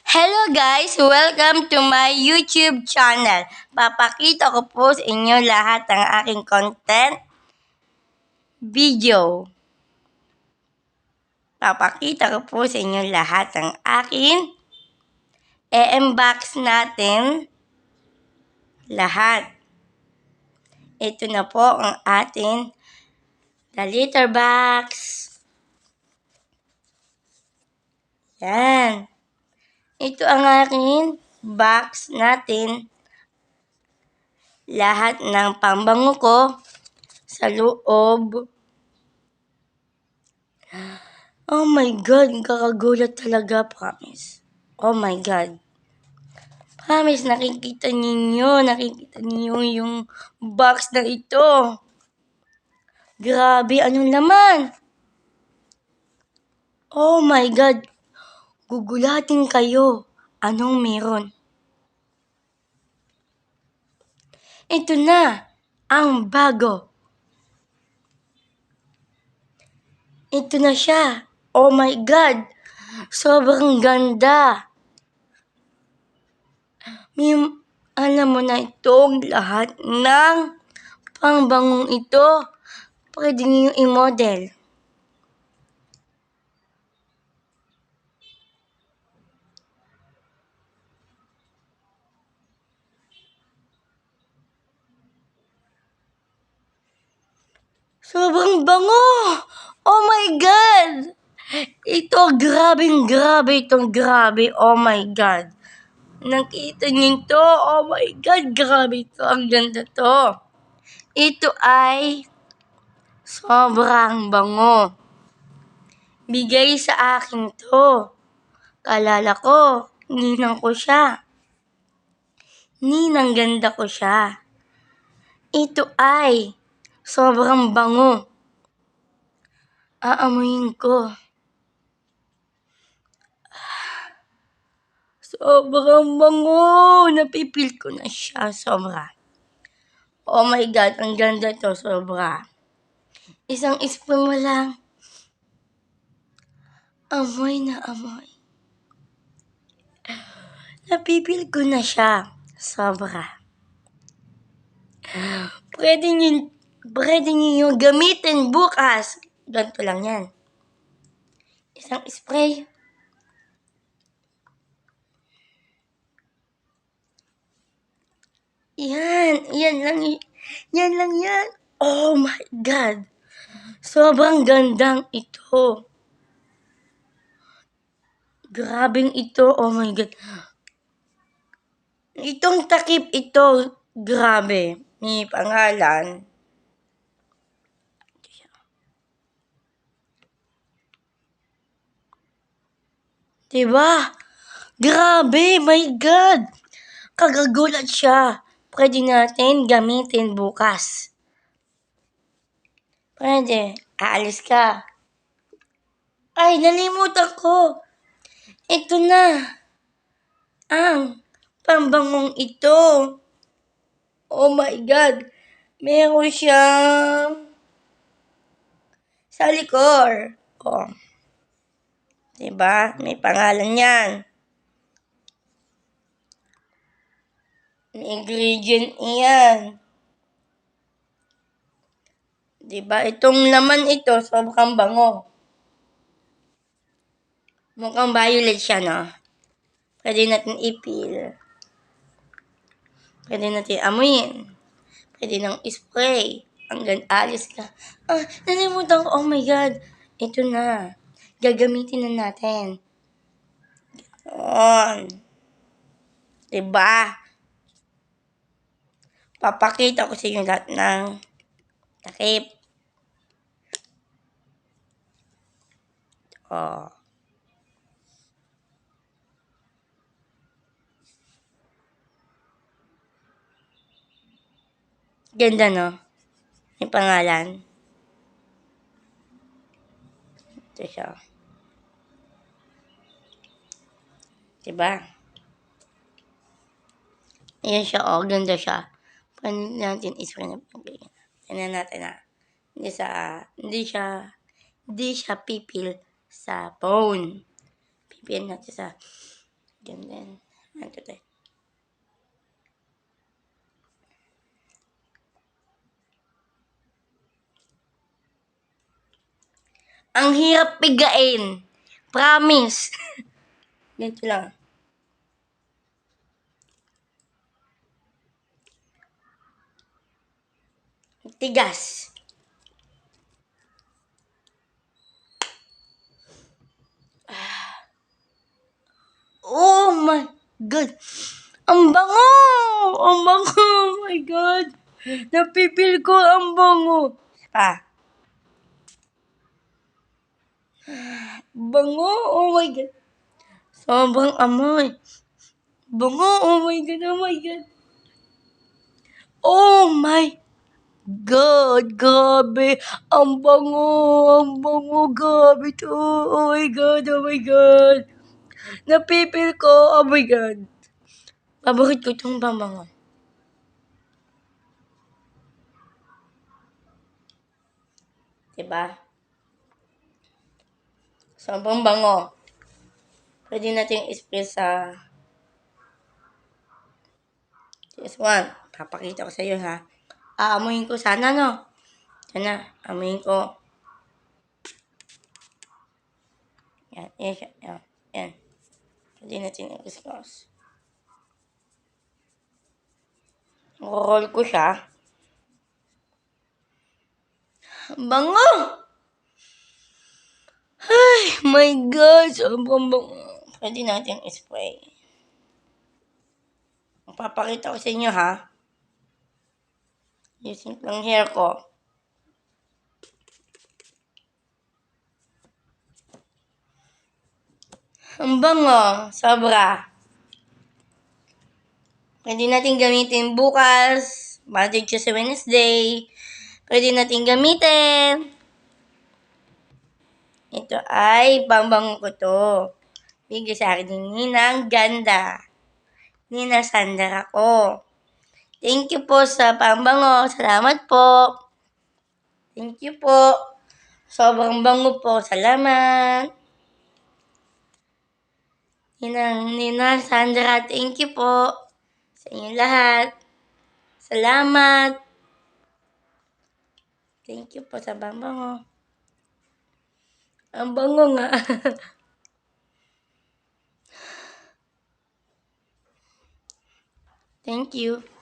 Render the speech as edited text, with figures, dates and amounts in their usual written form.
Hello guys! Welcome to my YouTube channel. Papakita ko po sa inyo lahat ng aking content video. Papakita ko po sa inyo lahat ng aking e-inbox natin. Lahat. Ito na po ang ating the litter box. Yan. Ito ang aking box natin. Lahat ng pambango ko sa loob. Oh my God, kakagulat talaga, promise. Oh my God. Promise, nakikita ninyo yung box na ito. Grabe, anong laman? Oh my God, gugulatin kayo. Anong meron? Ito na, ang bago. Ito na siya. Oh my God, sobrang ganda. Alam mo na itong lahat ng pangbangong ito. Pwede niyo i-model. Sobrang bango! Oh my God! Ito, grabe itong grabe. Oh my God. Nakita niyo ito? Oh my God, grabe ito. Ang ganda to. Ito ay sobrang bango. Bigay sa akin to. Kalala ko, ninang ko siya. Ninang ganda ko siya. Ito ay sobrang bango. Aamuyin ko. Sobrang bango! Napipil ko na siya, sobra. Oh my God, ang ganda to, sobra. Isang spoon mo lang. Amoy na amoy. Napipil ko na siya, sobra. Pwede niyo yung gamitin bukas. Ganito lang yan. Isang spray. Yan lang yan. Oh my God. Sobrang gandang ito. Grabing ito. Oh my God. Itong takip ito, grabe. May pangalan. Diba? Grabe, my God. Kagagulat siya. Pwede natin gamitin bukas. Pwede. Aalis ka. Ay, nalimutan ko. Ito na. Ang pambangong ito. Oh my God. Meron siyang sa likor. Oh. Diba? May pangalan yan. May ingredient iyan. Diba? Itong laman ito, sobrang bango. Mukhang violet siya, no? Pwede natin ipil. Pwede natin amuyin. Pwede nang spray. Hanggang alis ka. Ah, nalimutan ko. Oh my God. Ito na. Gagamitin na natin. Yun. Diba? Papakita ko sa inyo lahat ng takip. Oh. Ganda, no? May pangalan. Ito siya. Diba? Ayan siya, oh. Ganda siya. Paano natin ispray na pagkain? Tignan natin, na. Hindi siya pipil sa phone. Pipil natin sa Yan din. Ano to? Ang hirap bigain. Promise. Ganito lang. Tigas. Oh my God. Ang bango! Ang bango! Oh my God. Napipil ko ang bango. Pa. Bango! Oh my God. Sobrang amoy. Bango! Oh my God! Oh my God! Oh my God! Grabe! Ang bango! Ang bango! Grabe to! Oh my God! Oh my God! Napipil ko! Oh my God! Paborito ko itong bango. Diba? Sobrang bango. Pwede natin i-spray sa this one. Papakita ko sa iyo ha. Aamuin ko sana no. Sana, amuin ko. Yan, yan, yan. Pwede natin i-discuss. Roll ko siya. Bango! Ay, my God! Sobrang bango. Pwede natin i-spray. Papakita ko sa inyo ha. Using lang hair ko. Ang bango. Sobra. Pwede natin gamitin bukas. Monday, Tuesday, Wednesday. Pwede natin gamitin. Ito ay bangbango ko to. Bigay sa akin ni Ninang Ganda. Nina Sandra ko. Thank you po sa pambango. Salamat po. Thank you po. Sobrang bango po. Salamat. Nina Sandra, thank you po. Sa inyo lahat. Salamat. Thank you po sa pambango. Ang bango nga. Thank you.